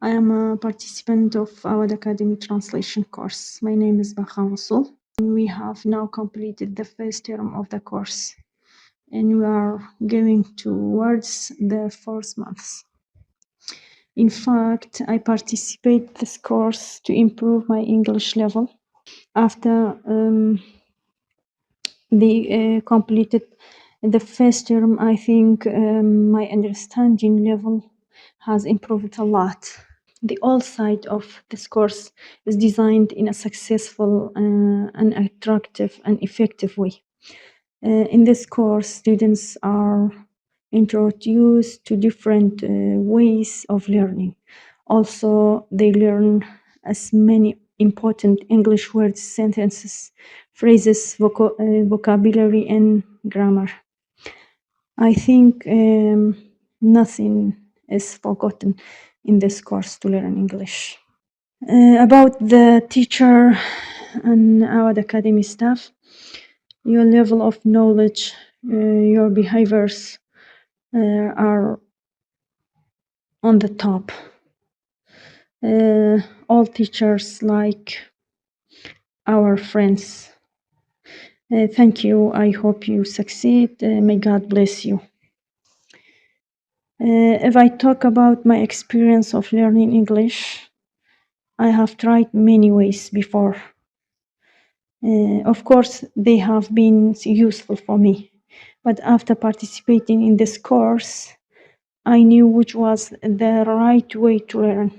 I am a participant of our Academy translation course. My name is Bakhan. We have now completed the first term of the course, and we are going towards the fourth month. In fact, I participate this course to improve my English level. After they completed the first term, I think my understanding level has improved a lot. The whole side of this course is designed in a successful and attractive and effective way. In this course, students are introduced to different ways of learning. Also, they learn as many important English words, sentences, phrases, vocabulary, and grammar. I think nothing is forgotten in this course to learn English. About the teacher and our academy staff, your level of knowledge, your behaviors are on the top. All teachers like our friends. Thank you. I hope you succeed. May God bless you. If I talk about my experience of learning English, I have tried many ways before. Of course, they have been useful for me, but after participating in this course, I knew which was the right way to learn.